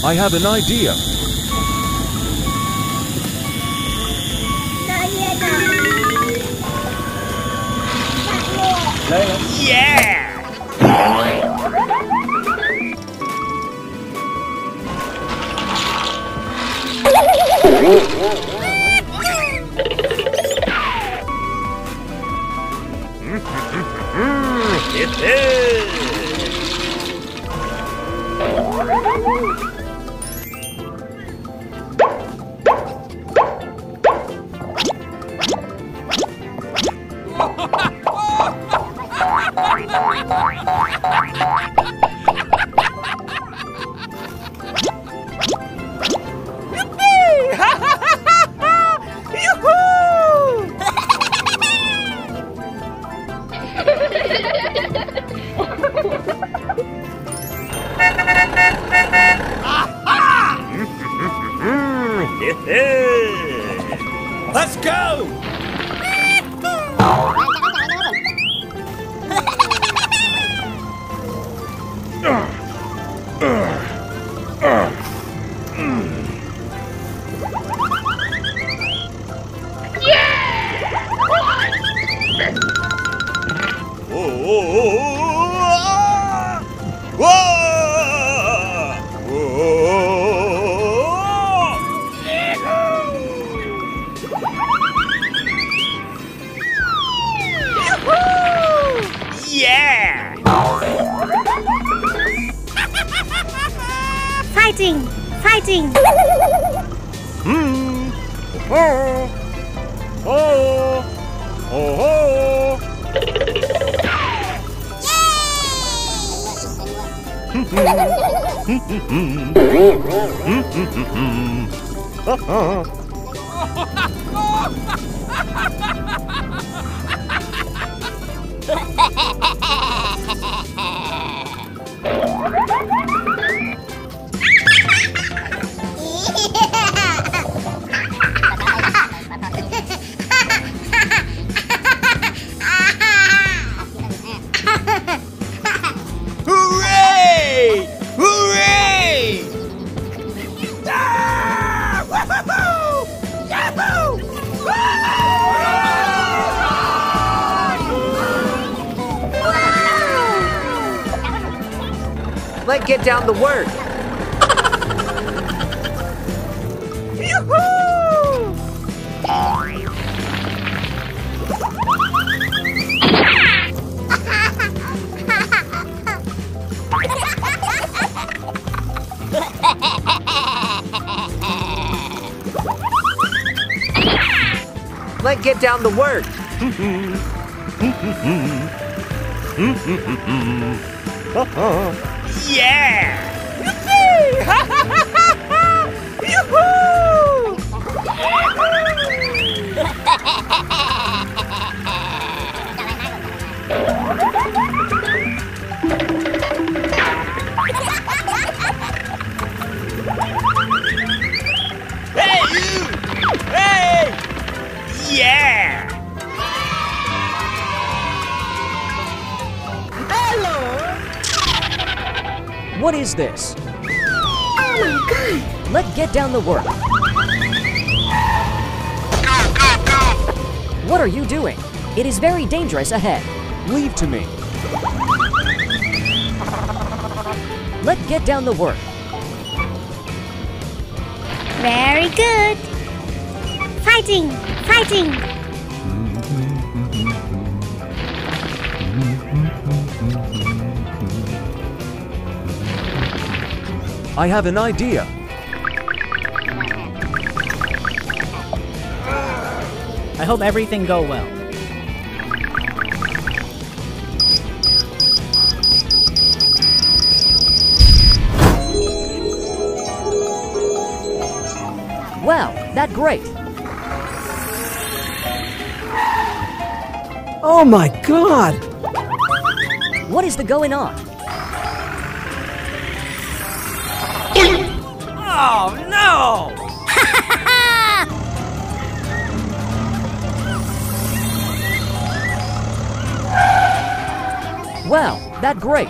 I have an idea. Yeah! It is! Let's go! Yeah! Fighting! Fighting! Oh! Oh! Oh! Hooray! Hooray! Ah! Woo-hoo-hoo! Yahoo! Let's get down to work. Let's get down to work. Yeah! Hey, you! Hey! Yeah! What is this? Oh my god! Let's get down to work. What are you doing? It is very dangerous ahead. Leave to me. Let's get down to work. Very good! Fighting! Fighting! I have an idea. I hope everything go well. Wow, that's great. Oh my God! What is the going on? Oh no! Wow, that's great.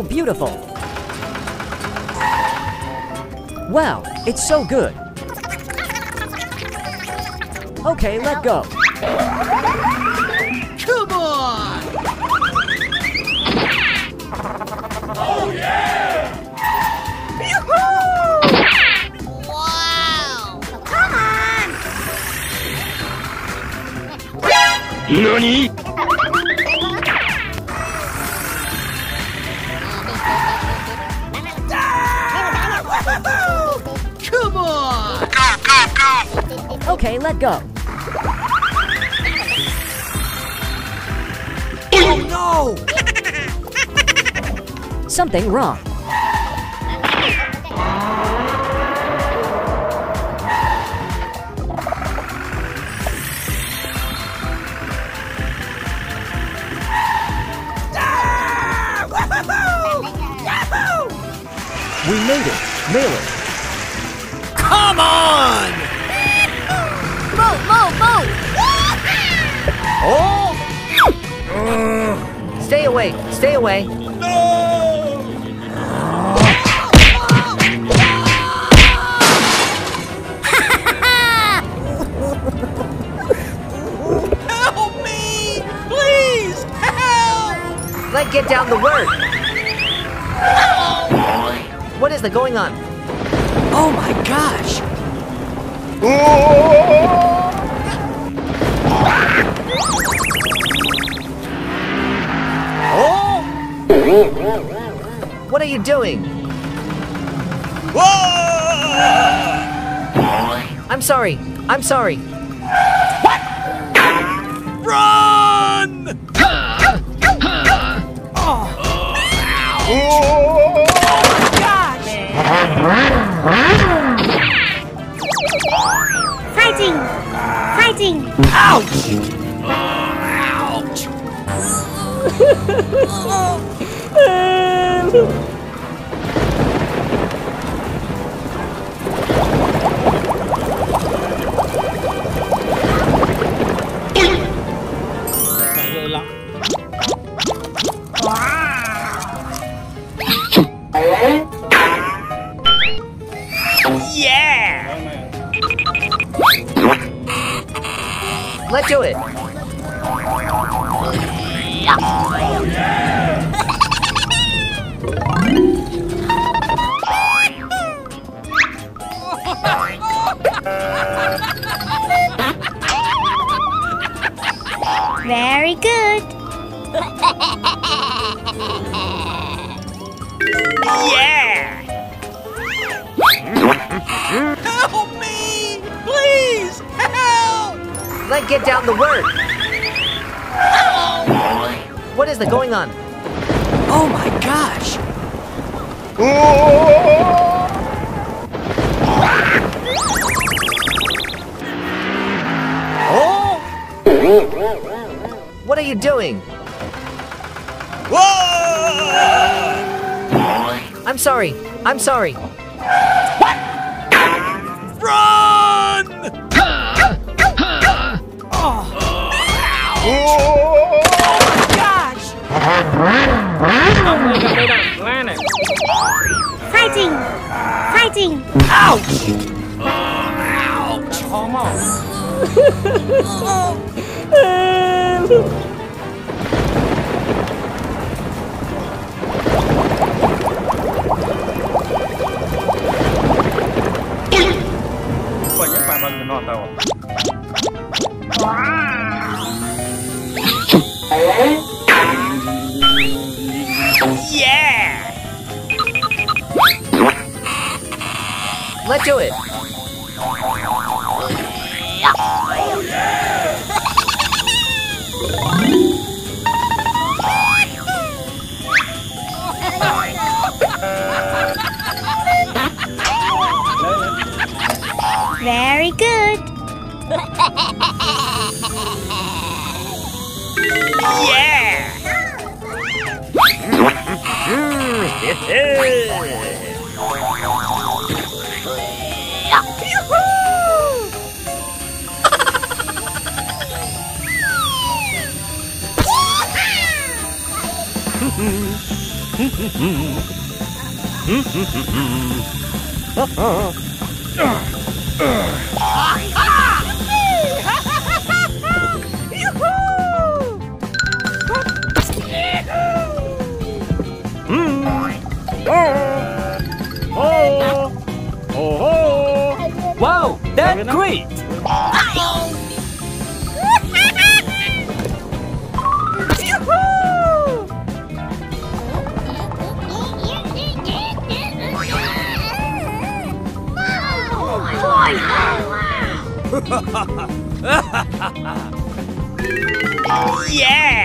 beautiful. Wow, it's so good. Okay, let go. Come on! Oh yeah! Yoo-hoo! Wow! Come on! NANI?! Come on! Okay, let go. Oh no! Something wrong. Ah! Woohoo! Yahoo! We made it. Mail it. Come on! Move, move, move! Oh! Stay away. Stay away. Help me! Please, help! Let's get down to work. What is going on? Oh my gosh! What are you doing? I'm sorry. I'm sorry. Run! Fighting! Fighting! Ouch! Yeah! Let's do it. Very good! Yeah! Help me! Please, help! Let's get down to work. What is going on? Oh my gosh! What are you doing? I'm sorry. I'm sorry. Run! Fighting! Fighting! Ouch! Yeah! Let's do it. Very good! Yeah! Wow, that's great! Yeah!